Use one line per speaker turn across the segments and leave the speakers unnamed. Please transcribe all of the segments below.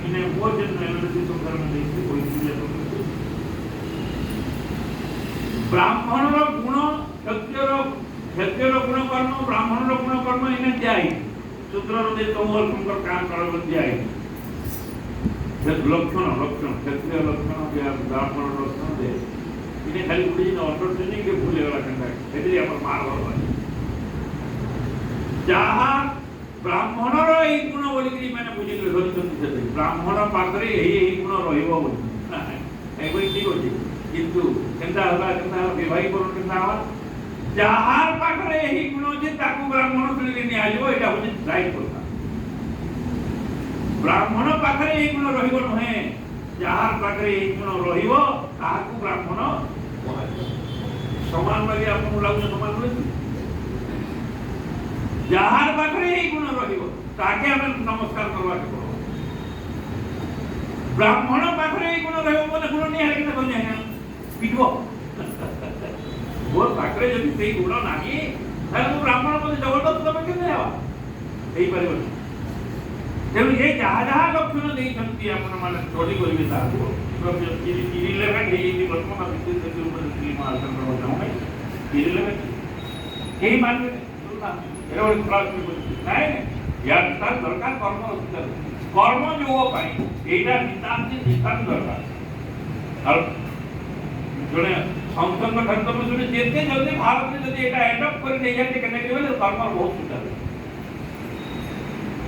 इने वो जन एनालिसिस संसार में देखते कोई चीज तो ब्राह्मणर गुण क्षत्रियर गुण कर्म ब्राह्मणर गुण कर्म इने जाई सूत्र दे तो और संकर काम कर जाई लक्षण क्षत्रिय लक्षण या ब्राह्मण लक्षण दे इने खाली गुडी न अंडरस्टैंडिंग के भूल गला कंटा एदी अपन मार भरवा जहा ब्राह्मणर एही गुण बोली माने बुझी धरछन ब्राह्मण पाखरे एही गुण रहिबो बोली एगोई ठीक होची किंतु केनता विवाही करून केनता जहार पाखरे एही गुण जे ताकू ब्राह्मण श्रेणी नि आइबो एटा होची राइट কথা ब्राह्मण पाखरे एही गुण रहिबो नहे जहार पाखरे एही गुण रहिबो ताकू ब्राह्मण समान लगे आपन लागु समान होई जहार पाखरे एही गुण रहिबो ताके हम नमस्कार करवा के पड़ो ब्राह्मण पाखरे एही गुण रहिबो बोले गुण नि हाले के कोने है पिटबो बोल पाखरे जदि सेही गुण नाही ताले ब्राह्मण बोले जबरदस्त तबे के देवा एही परिबो तेणु ये जहा लक्षण देई छंती आपण माने स्टडी करिवे ताको इरिलेवेंट हेई वर्तमान विषय से ऊपर श्री मार्गदर्शन करवा चाहूं इरिलेवेंट एही माने एरो क्लास में नहीं या नितान दरकार कर्म जो पाई एटा नितान दरकार और जने संसद में खत्म में सुने जेते जल्दी भारत में जदि एटा एडॉप्ट कर दे जाते कने के बोले कर्म बहुत सुंदर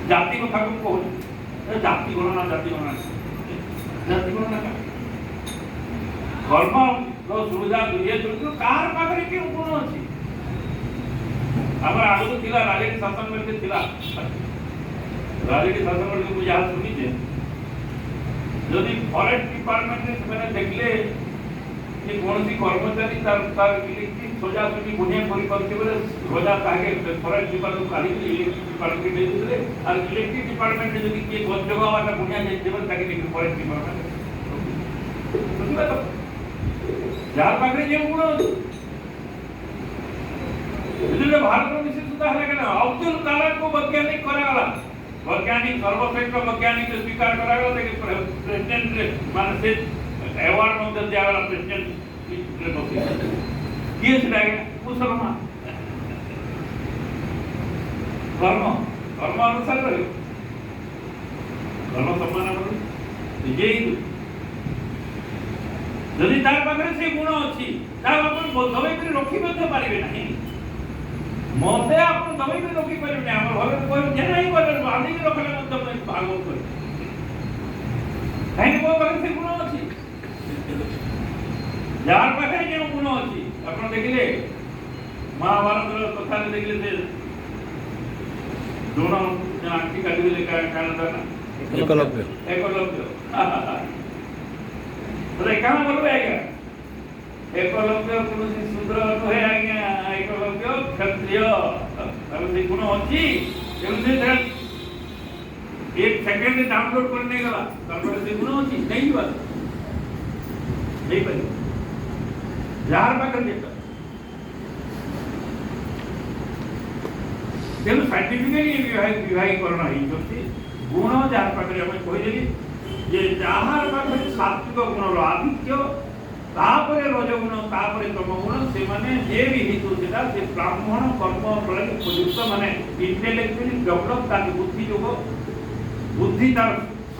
जाति को ठाकुर को जाति गणना कर्म रो सुविधा ये जो कार पाखरे के गुण अछि हमरा आगु थिला राजनीति शासन में थिला राजनीति शासन में को याद सुनी जे यदि फॉरेस्ट डिपार्टमेंट ने मैंने देखले कि कोनसी कर्मचारी तार इलेक्ट्रिक सोजा सुनी बुनिया करी करके बोले रोजा ताके फॉरेस्ट डिपार्टमेंट काली इलेक्ट्रिक डिपार्टमेंट दे दिले और इलेक्ट्रिक डिपार्टमेंट ने यदि के गजवा वाला बुनिया दे देबे ताके देखि फॉरेस्ट डिपार्टमेंट बुझला तो यार पाखरे जे गुण इसलिए भारत में विशेषता है कि अब्दुल कलाम को वैज्ञानिक करा गला वैज्ञानिक सर्वश्रेष्ठ वैज्ञानिक स्वीकार करा गला कि प्रेसिडेंट मान से अवार्ड में दिया गला प्रेसिडेंट किए से लागे मुसलमान कर्म अनुसार रहे कर्म सम्मान करो ये यदि तार पाखरे से गुण अछि ता अपन दबाई कर रखि मते पारिबे नहीं मते अपन दबाई कर रखि पारिबे नहीं हमर घर कोई जे नहीं बोले बांधी के रखले मते मैं भागवत कर काहे को पाखरे से गुण अछि यार पाखरे जे गुण अछि अपन देखिले महाभारत रो कथा ने देखिले से दोनों आंटी काटी देले कारण था एकलव्य तो कहाँ बोलबे आज्ञा एकलव्य कौन शूद्र तो है आज्ञा एकलव्य क्षत्रिय तब से गुण अछि एवं एक सेकंड में डाउनलोड करने गला तब से गुण अछि नहीं बात नहीं पर यार पाकर देता तेनु साइंटिफिकली विवाही करना ही जोति गुण जार पाकर हम कहि देली जे जहार पाखरे सात्विक गुण रो आदित्य तापरे रज गुण तापरे तम गुण से माने जे भी हेतु सेटा से ब्राह्मण कर्म प्रलय उपयुक्त माने इंटेलेक्चुअली डेवलप ता बुद्धि जोग बुद्धि तार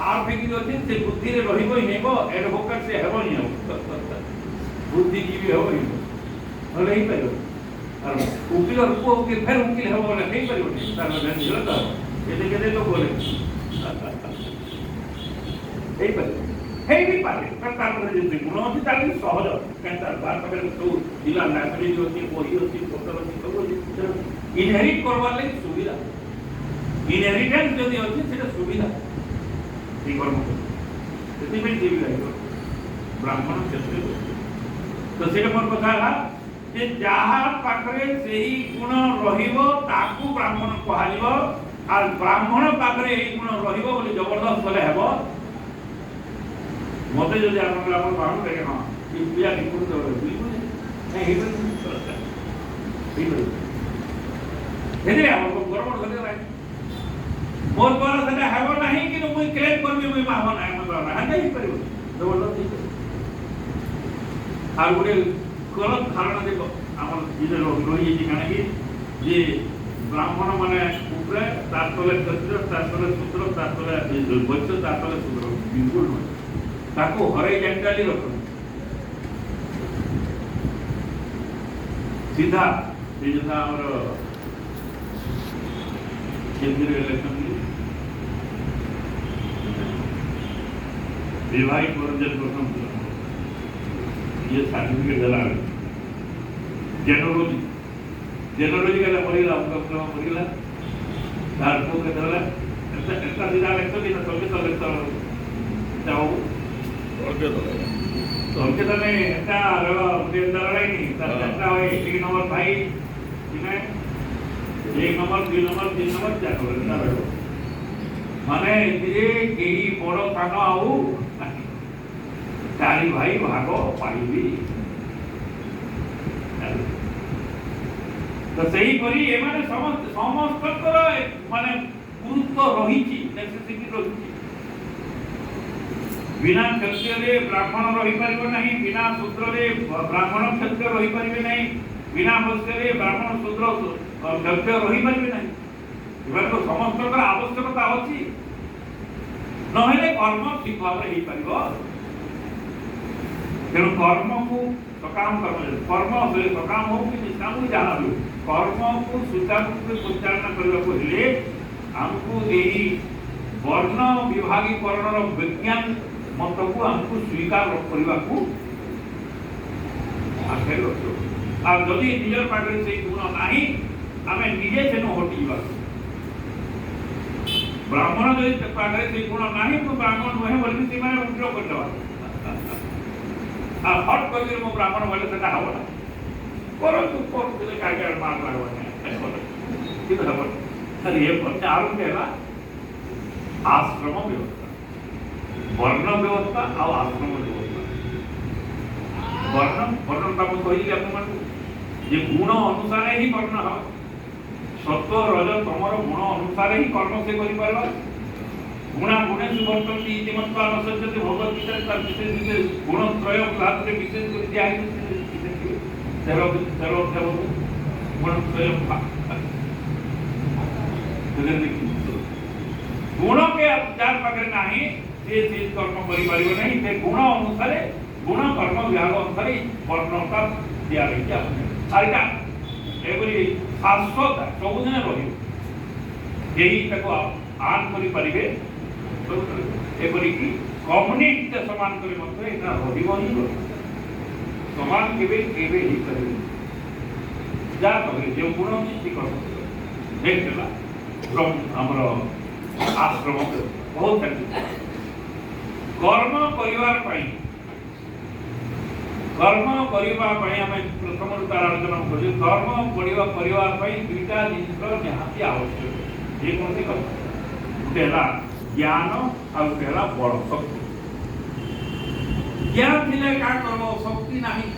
आर फेकी होते से बुद्धि रे रहिबो हेबो एडवोकेट से हेबो नि बुद्धि जीवी हेबो नि हले ही पाइलो और उकिल रूप उकिल फिर उकिल हेबो ना नहीं पाइलो नि तार में दिलता एते केते तो बोले এই পারে হেই পারে তারপরে যদি গুণ আছে তাহলে সহজ কেনতার বার পাবে তো দিলা লাইব্রেরি আছে বই আছে পত্র আছে তো ইনহেরিট করবার লাগি সুবিধা ইনহেরিটেন্স যদি আছে সেটা সুবিধা এই কর্ম যদি আমি দিবি লাগবে ব্রাহ্মণ ক্ষেত্রে তো সেটা মোর কথা হলা যে যাহার পাখরে সেই গুণ রহিব তাকু ব্রাহ্মণ কহালিব আর ব্রাহ্মণ পাখরে এই গুণ রহিব বলি জবরদস্ত বলে হেব মতে যদি আমরা আমার বাহু দেখে না এই পূজা নিপুণ করে বিলকুল হ্যাঁ এইভাবে আমার গর্ব করে রাখ মোর দ্বারা সেটা হেব নাই কিন্তু মুই ক্লেম করবি মুই ही परिबो जबरदस्ती আর গোটে গলত ধারণা দেব আমার যেটা রয়েছে কেন কি যে ব্রাহ্মণ মানে উপরে তার তলে ক্ষত্রিয় তার তলে শূদ্র তার তলে বৈশ্য তার তলে শূদ্র বিলকুল নয় তাকে হরাই জাঙ্গালি রকম सीधा ये जो था और केंद्रीय इलेक्शन विवाहित वर्जन प्रथम ये सर्टिफिकेट दिला जेनोलॉजी जेनोलॉजी का मरिला उनका प्रेम मरिला तार को के दिला ऐसा सीधा इलेक्शन दिन तो इलेक्शन जाओ और के तो तने एटा रो मुझे दराई नहीं तत्ता होय एक नंबर भाई ठीक है एक नंबर 2 नंबर 3 नंबर 4 नंबर माने धीरे केही बड़ सानो आउ चारि भाई भागो पाइबी तो सही करी ए माने समस्त कर माने गुरुत्व रहिछि नेसेसिटी रहिछि बिना क्षत्रिय ब्राह्मण रही पारिबो नहीं बिना शूद्र ब्राह्मण क्षत्रिय रही पारिबे नहीं बिना वैश्य ब्राह्मण शूद्र क्षत्रिय रही पारिबे नहीं इबार तो समस्त आवश्यकता अछि नहेले कर्म ठीक भाव रे ही पारिबो तेणु कर्म को सकाम कर्म से सकाम हो कि निष्काम हो जाना भी कर्म को सुचारू रूप से संचालन करबा को हेले हमको एही वर्ण विभागीकरण विज्ञान मत को हमको स्वीकार करबा को आखे रखो आ जदि निजर पागरे से गुण नाही हमें निजे से न हटी बा ब्राह्मण जदि पागरे से गुण नाही तो ब्राह्मण होए बोली से माने उल्टा कर देबा आ हट कर मो ब्राह्मण बोले सेटा हबला परंतु पर काय मार लागबा नहीं कि हबला अरे ये पर आरंभ है आश्रम व्यवस्था वर्ण व्यवस्था और आश्रम व्यवस्था वर्ण का मैं कही अपन ये गुण अनुसार ही वर्ण हो सत्व रज तमर गुण अनुसार ही कर्म से करि परबा गुणा गुणे सुवर्तन्ति इति मत्वा नसज्जते भगवत गीता का विशेष विशेष गुण त्रय क्लास रे विशेष कर दिया है तेरो तेरो तेरो गुण त्रय गुण के जार पकड़ नहीं से कर्म करि परिबो नहीं से गुण अनुसार गुण कर्म विभाग अनुसार वर्णता दिया रही क्या आइटा एवरी शाश्वत सब दिन रही यही तको आन करि परिबे एवरी की कम्युनिटी समान करि मत एटा रहिबो ही समान केबे केबे ही करे जा करे जे गुण ठीक कर देखला फ्रॉम हमरो आश्रम बहुत कर्म परिवार कर्म परिवार हमें प्रथम तार आलोचना करी कर्म परिवार दुईटा जिनिस निहाती आवश्यक ये कौन सी कर्म गोटे ज्ञान और बड़ शक्ति ज्ञान थिले का कर्म शक्ति नहीं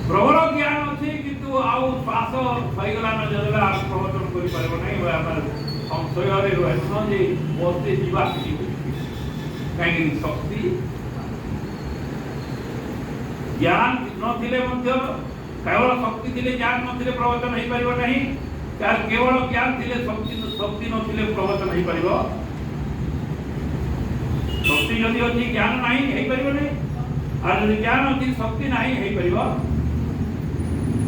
प्रबल ज्ञान अच्छे किंतु आउ श्वास होगला न जदला आप प्रवचन कर पारबो नहीं संशय रहे जे बसते जीवा कहीं शक्ति ज्ञान नथिले केवल शक्ति थिले ज्ञान नथिले प्रवचन हो पारिबो नहीं केवल ज्ञान थिले शक्ति नथिले प्रवचन हो पारिबो शक्ति यदि अछि ज्ञान नहीं हो पारिबो नहीं और यदि ज्ञान अछि शक्ति नहीं हो पारिबो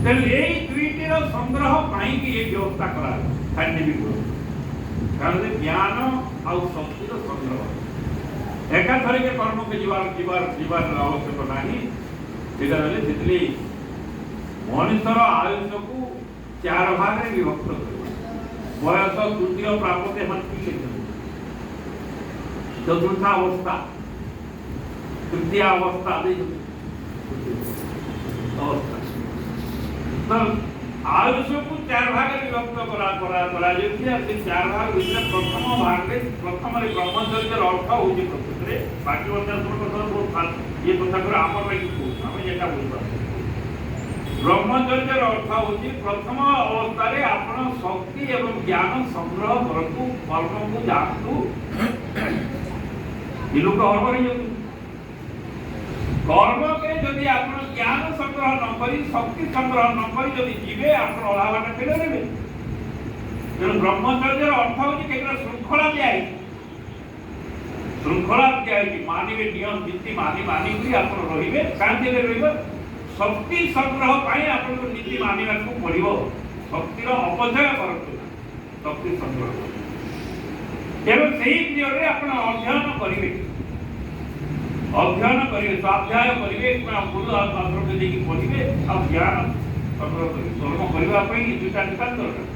तेणु यही दुईटीर संग्रह पाई कि ये व्यवस्था करा साइंटिफिक कारण ज्ञान आउ शक्तिर संग्रह एका थरे के कर्म के जीवार आवश्यक नहीं सेटा बेले जितली मनुष्यर आयुष को 4 भाग रे विभक्त करबा बयस तृतीय प्राप्ति मन की चतुर्थ अवस्था तृतीय अवस्था दे अवस्था तो आयुष को 4 भाग रे विभक्त करा जेति से 4 भाग भीतर प्रथम भाग रे प्रथम रे ब्रह्मचर्य अर्थ होची प्रकृति रे बाकी वंदन कथा बहुत ये कथा कर हमर भाई को हमें जेटा बोलबा ब्रह्मचर्य अर्थ होची प्रथम अवस्था रे आपण शक्ति एवं ज्ञान संग्रह करतु कर्म को जानतु ये लोग हड़बड़ हो कर्म के जदि आप ज्ञान संग्रह न करी शक्ति संग्रह न करी जदि जीवे आप अभाव फेले देवे तेणु ब्रह्मचर्य अर्थ हूँ केवल श्रृंखला दिखाई श्रृंखला दिखाई मानवे नियम नीति मानी मानी आप रे शांति शक्ति संग्रह आप नीति मानवा को पड़ो शक्तिर अपचय करते शक्ति संग्रह केवल से पीरियड आप अध्ययन करेंगे स्वाध्याय करेंगे गुरु आश्रम के देखिए पढ़े आ ज्ञान संग्रह कर्म करने दुईटा निकाल दरकार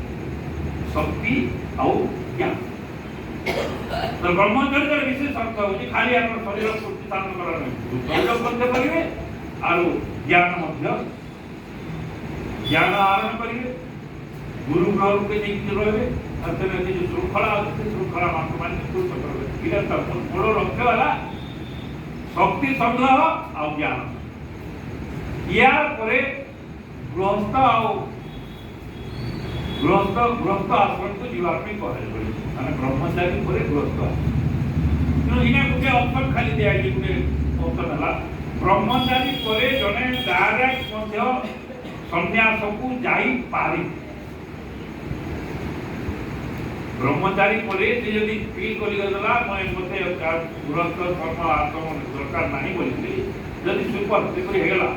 शक्ति आउ ज्ञान तो ब्रह्मचर्य विशेष अर्थ हो खाली आप शरीर पूर्ति साधन करते करेंगे और ज्ञान ज्ञान आरोप करेंगे गुरु ग्रह के देखिए रहे श्रृंखला श्रृंखला मान मूल लक्ष्य वाला शक्ति संग्रह और ज्ञान यार परे गृहस्थ गृहस्थ आश्रम को जीवापी कहे माने ब्रह्मचारी पर गृहस्थ इना गोटे ऑप्शन खाली दिया गोटे ऑप्शन है ब्रह्मचारी पर जने डायरेक्ट संन्यास को जाई पारे ब्रह्मचारी परे से यदि फील करी गला मैं मते गृहस्थ धर्म आश्रम दरकार नहीं बोली यदि सुपर से हेगला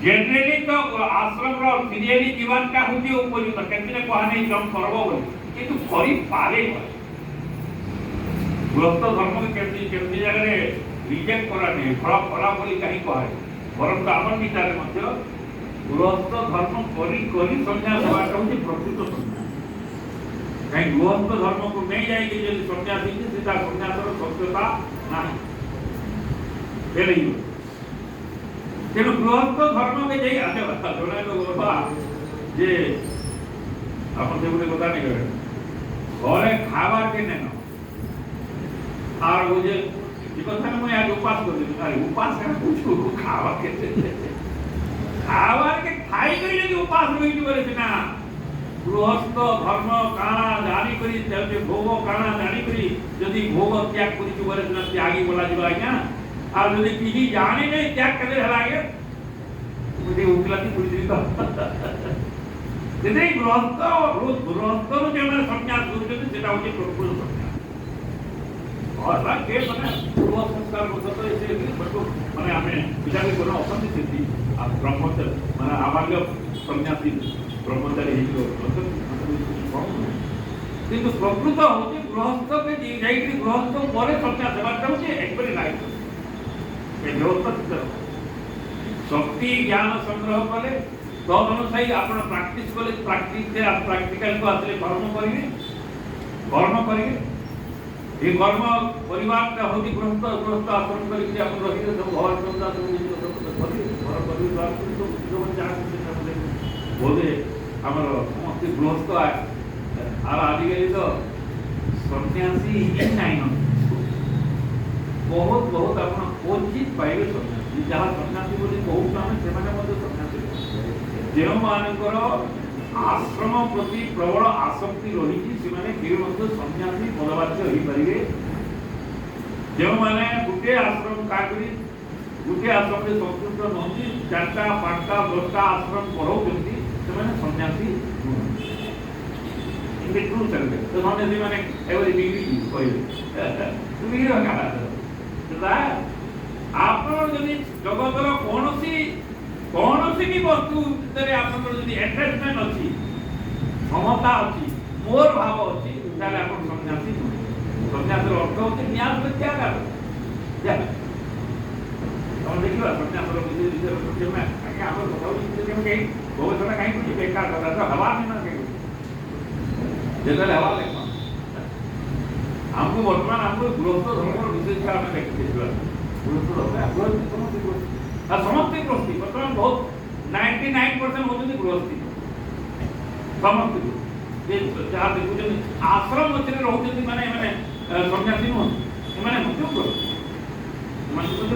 जनरली तो आश्रम रो सीरियली जीवन का होती उपयुक्त केतने कहा नहीं कम करबो बोली किंतु करी पारे गृहस्थ धर्म के केतनी जगह रे रिजेक्ट करा नहीं फला बोली कहीं कहे परंतु अपन विचार मध्य गृहस्थ धर्म करी संन्यास होता होती प्रकृत संन्यास कहीं गृहस्थ धर्म को नहीं जाएगी यदि सन्यासी सीधा सन्यासर सत्यता नहीं तेणु गृहस्थ धर्म के जाए आने जड़े लोग बाबा जे आप गोटे कथा नहीं कहे घरे खावार के नहीं और वो जे कथा मुझे आज उपास कर उपास पूछू खावा के खावार के खाई कर उपास रही ना गृहस्थ धर्म काना जानी करी भोग काना जानी करी यदि भोग त्याग करी बोले त्यागी बोला जीवा आज्ञा और यदि किसी जाने नहीं त्याग करे हला आगे मुझे उकलाती पूरी तो जदि गृहस्थ गृहस्थ रो जे माने संन्यास होते सेटा होचे प्रकृत संन्यास और के माने पूर्व संस्कार होता तो ऐसे बटो माने हमें विचार करो असंधि स्थिति आप ब्रह्मचर्य माने आवाल्य संन्यासी ब्रह्मचारी किंतु प्रकृत होचे गृहस्थ के जाइकरी गृहस्थ परे संन्यास देवाटा होचे एकबरी लाइफ ए व्यवस्था शक्ति ज्ञान संग्रह कले तो अनुसार आपण प्रैक्टिस कले प्रैक्टिकल को आसले कर्म करेंगे ये कर्म परिवार का होती गृहस्थ आश्रम करके आप रही सब घर संसार सब घर परिवार तो बोले आमर समस्त गृहस्थ आजिकल तो सन्यासी ही नहीं बहुत बहुत आप क्वचित पाइबे सन्यासी जहाँ सन्यासी बोली कहूँ आम से सन्यासी जो मानकर आश्रम प्रति प्रबल आसक्ति रही सन्यासी पदवाच्य हो पारे जो मैंने गोटे आश्रम काकरी गोटे आश्रम में संतुष्ट नहुँगी 4टा 5टा 10टा आश्रम पढ़ाऊँ से सन्यासी तो सन्यासी मैंने आप जगतर कौन भी वस्तु भितर आप एटाचमेंट अच्छी क्षमता अच्छी मोर भाव अच्छी आप सन्यासी नुहे सन्यासर अर्थ होती न्यास त्याग तुम देखा सन्यासर विषय गवेषणा कहीं बेकार कथा हवा नहीं जो हवा देख आमको बर्तमान आमको गृहस्थ धर्म विशेष आम देखते गृहस्थ धर्म समस्त गृहस्थी बर्तमान बहुत 99% होती गृहस्थी समस्त जहाँ देखुं आश्रम मध्य रोचे मैंने सन्यासी नुहति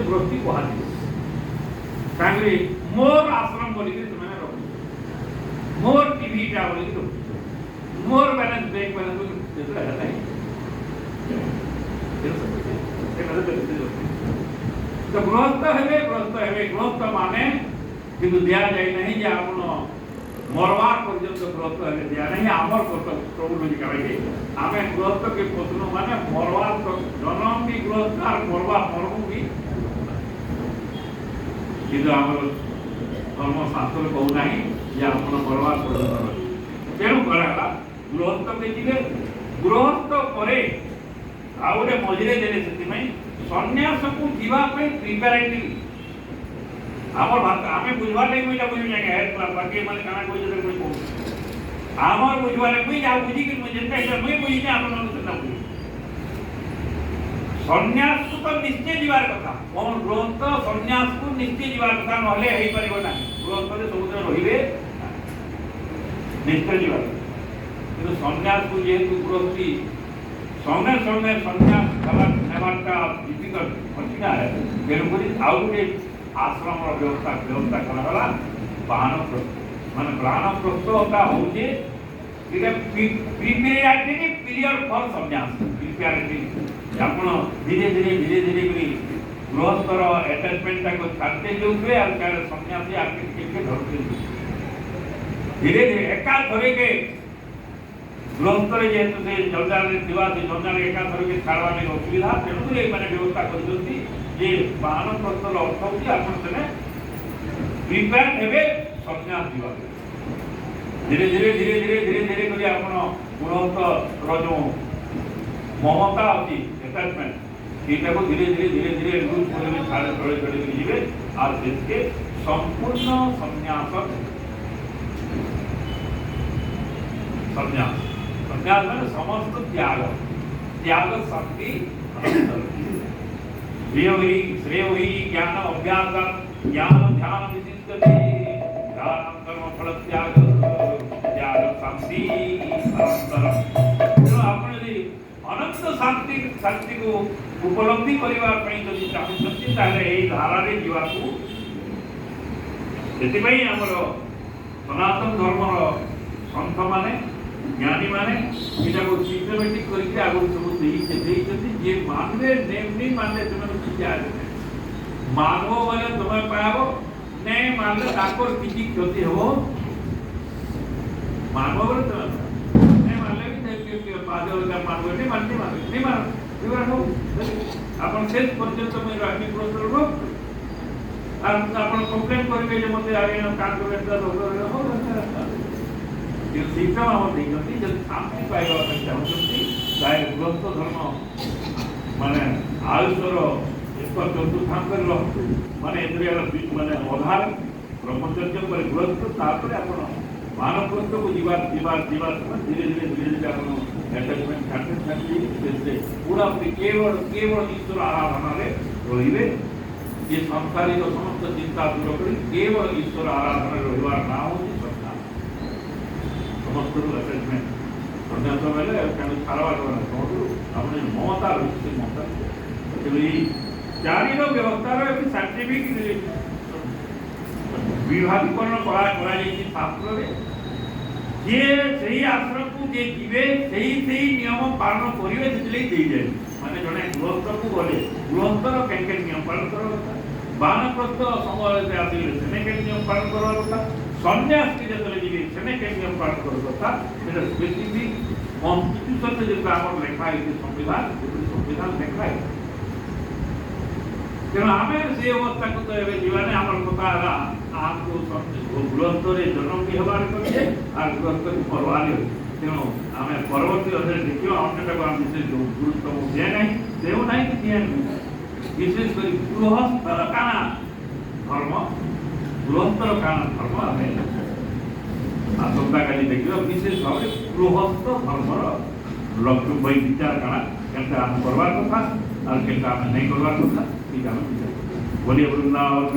गृहस्थी कहुए कहीं मोर आश्रम बोलिक मोर टीवीटा बोलिक मोर बैलेंस बैंक बैलेंस তো গৃহস্থ হেবে গৃহস্থ মানে কিন্তু দিয়া যায় নাই যে আপন মরবার পর্যন্ত গৃহস্থ হেবে দিয়া নাই আমার প্রভু যদি কাছে আমি গৃহস্থকে প্রশ্ন মানে মরবার জনম বি গৃহস্থ আর মরবা মর্ম বি কিন্তু আমার ধর্মশাস্ত্রে কহু না যে আপন মরবার পর্যন্ত তেণু করা গৃহস্থকে ଯିବେ ଗୃହସ୍ଥ ପରେ ଆଉ ଗୋଟେ ମଝିରେ ଦେଲେ ସେଥିପାଇଁ ସନ୍ନ୍ୟାସକୁ ଯିବା ପାଇଁ ପ୍ରିପାରେଟିଭ ଆମର ଆମେ ବୁଝବା ଲାଗି ମୁଁ ଏଇଟା ବୁଝି ଜାଣିବା ବାକି ମାନେ କାଣା କହିଲେ ମୁଇଁ କହୁଛି ଆମର ବୁଝବା ଲାଗି ମୁଇଁ ଯାହା ବୁଝିକି ମୁଇଁ ଯେନ୍ତା ଏଇଟା ମୁଇଁ ବୁଝିନି ଆପଣଙ୍କୁ ସେଟା ବୁଝି ସନ୍ନ୍ୟାସକୁ ତ ନିଶ୍ଚୟ ଯିବାର କଥା ମୋର ଗୃହସ୍ଥ ସନ୍ନ୍ୟାସକୁ ନିଶ୍ଚୟ ଯିବାର କଥା ନହେଲେ ହେଇପାରିବ ନାହିଁ ଗୃହସ୍ଥରେ ସବୁଦିନ ରହିବେ ନିଶ୍ଚୟ ଯିବାର କିନ୍ତୁ ସନ୍ନ୍ୟାସକୁ ଯେହେତୁ ଗୃହସ୍ଥୀ ସଙ୍ଗେ ସଙ୍ଗେ ସନ୍ନ୍ୟାସ ନେବାଟା ଡିଫିକଲ୍ଟ ଅଛି ନା ତେଣୁକରି ଆଉ ଗୋଟେ ଆଶ୍ରମର ବ୍ୟବସ୍ଥା କରାଗଲା ବାନପ୍ରସ୍ଥ ମାନେ ବାନପ୍ରସ୍ଥଟା ହଉଛି ଏଇଟା ପ୍ରିପେରେଟରି ପିରିୟଡ଼ ଫର୍ ସନ୍ନ୍ୟାସ ପ୍ରିପେରେଟରି ଆପଣ ଧୀରେ ଧୀରେ କରି ଗୃହସ୍ଥର ଆଟାଚମେଣ୍ଟଟାକୁ ଛାଡିତେ ଯାଉଥିବେ ଆଉ ତାର ସନ୍ନ୍ୟାସୀ ଆଗେ ଟିକେ ଧରୁଥିବେ ଧୀରେ ଏକା ଥରକେ ଗୃହସ୍ଥରେ ଯେହେତୁ ସେ ଜଞ୍ଜାଳରେ ଥିବା ସେ ଜଞ୍ଜାଳ ଏକାଥରକେ ଛାଡ଼ବା ଲାଗି ଅସୁବିଧା ତେଣୁକରି ଏମାନେ ବ୍ୟବସ୍ଥା କରିଛନ୍ତି ଯେ ବାନପ୍ରସ୍ଥର ଅର୍ଥ ହେଉଛି ଆପଣ ସେନେ ପ୍ରିପେୟାର ହେବେ ସନ୍ନ୍ୟାସ ଯିବା ଧୀରେ ଧୀରେ କରି ଆପଣ ଗୃହସ୍ଥର ଯେଉଁ ମମତା ଅଛି ଆଟାଚମେଣ୍ଟ ସେଇଟାକୁ ଧୀରେ ଧୀରେ ଲୁଜ୍ କରିବେ ଛାଡ଼ି କରି ଯିବେ ଆଉ ସେଥିରେ ସମ୍ପୂର୍ଣ୍ଣ ସନ୍ନ୍ୟାସ ମାନେ ସମସ୍ତ ତ୍ୟାଗ ଶକ୍ତି ଶ୍ରେୟ ଜ୍ଞାନ ଅଭ୍ୟାସ ଜ୍ଞାନ ଧ୍ୟାନ ବିଶିଷ୍ଟ कर्म फल त्याग शांति ଆପଣ ଯଦି ଅନନ୍ତ ଶାନ୍ତିକୁ ଉପଲବ୍ଧି କରିବା ପାଇଁ ଯଦି ଚାହୁଁଛନ୍ତି ତାହେଲେ ଏହି ଧାରାରେ ଯିବାକୁ ସେଥିପାଇଁ ଆମର ସନାତନ ଧର୍ମର ସନ୍ଥମାନେ ଜ୍ଞାନୀମାନେ ଏଟାକୁ ସିଷ୍ଟମେଟିକ୍ କରିକି ଆଗରୁ ସବୁ ଦେଇଛନ୍ତି ଯିଏ ମାନିବେ ନେଇ ମାନିଲେ ସେମାନେ କିଛି ଆଗେ ମାନବ ବୋଲେ ତୁମେ ପାଇବ नहीं मानले ताकर किसी क्षति हो मानव बोले तो नहीं मानले भी पादे का मानव नहीं मान विवरण हो अपन शेष पर्यंत मैं राखी प्रोसेस रो अपन कंप्लेन करबे जे मते आगे काम करबे तो हो ये सिस्टम हम देखती जब शांति पाइबा ପାଇଁ ଚାହୁଁଛନ୍ତି ତାହେଲେ ଗୃହସ୍ଥ ଧର୍ମ ମାନେ ଆୟୁଷର ଏକ ଚତୁର୍ଥାଂଶରେ ରହନ୍ତୁ ମାନେ ଏଥିରେ ମାନେ ଅଧାର ବ୍ରହ୍ମଚର୍ଯ୍ୟ ପରେ ଗୃହସ୍ଥ ତାପରେ ଆପଣ ବାନପ୍ରସ୍ଥକୁ ଯିବା ସମୟ ଧୀରେ ଧୀରେ ଆପଣ ଆଟାଚମେଣ୍ଟ ଛାଡିବେ ପୁରାପୁରି କେବଳ ଈଶ୍ୱର ଆରାଧନାରେ ରହିବେ ଏ ସଂସାରିକ ସମସ୍ତ ଚିନ୍ତା ଦୂର କରି କେବଳ ଈଶ୍ୱର ଆରାଧନାରେ ରହିବାର ନାଁ ହେଉଛି ସନ୍ନ୍ୟାସ ସମସ୍ତରୁ ଆଟାଚମେଣ୍ଟ ସନ୍ନ୍ୟାସ ବେଲେ କାରଣ ଛାଡ଼ବାର ସବୁଠୁ ଆପଣ ମମତା ରହିଛି ସେ ମମତା ତେଣୁ ଚାରିର ବ୍ୟବସ୍ଥାର ସାଇଣ୍ଟିଫିକ ବିଭାଗୀକରଣ କରାଯାଇଛି ଶାସ୍ତ୍ରରେ ଯିଏ ସେହି ଆଶ୍ରମକୁ ଯିଏ ଯିବେ ସେହି ନିୟମ ପାଳନ କରିବେ ସେଥିଲାଗି ଦେଇଯାଏ ମାନେ ଜଣେ ଗୃହସ୍ଥକୁ ଗଲେ ଗୃହସ୍ଥର କେନ୍ ନିୟମ ପାଳନ କରିବା କଥା ବାନପ୍ରସ୍ଥ ସମୟରେ ଆସିଲେ ସେନେ କେନ୍ ନିୟମ ପାଳନ କରିବା କଥା ସନ୍ନ୍ୟାସୀ ଯେତେବେଳେ ଯିବେ ସେନେ କେନ୍ ନିୟମ ପାଳନ କରିବା କଥା ସେଟା ସ୍ପେସିଫିକ କନଷ୍ଟିଟ୍ୟୁସନରେ ଯେହେତୁ ଆମର ଲେଖା ହେଇଛି ସଂବିଧାନ ଲେଖା ହେଇଛି ତେଣୁ ଆମେ ସେ ଅବସ୍ଥାକୁ ତ ଏବେ ଯିବାନି ଆମର କଥା ହେଲା ଆମକୁ ଗୃହସ୍ଥରେ ଜନ୍ମ ବି ହେବାର କରିଛେ ଆଉ ଗୃହସ୍ଥକୁ ପରବାରେ ତେଣୁ ଆମେ ପରବର୍ତ୍ତୀ ଅଧ୍ୟାୟରେ ଦେଖିବା ଅନ୍ୟଟାକୁ ଆମେ ବିଶେଷ ଗୁରୁତ୍ୱ ଦିଏ ନାହିଁ ଦେଉ ନାହିଁ କି ଦିଏ ନାହିଁ ବିଶେଷ କରି ଗୃହସ୍ଥର କାଣା ଧର୍ମ ଆମେ ଆସନ୍ତାକାଲି ଦେଖିବା ବିଶେଷ ଭାବରେ ଗୃହସ୍ଥ ଧର୍ମର ଲକ୍ଷ୍ୟ ବହି ବିଚାର କାଣା କେନ୍ତା ଆମେ କରବାର କଥା ଆଉ କେନ୍ତା ଆମେ ନାଇଁ କରବାର କଥା बोलिए वृंदावन।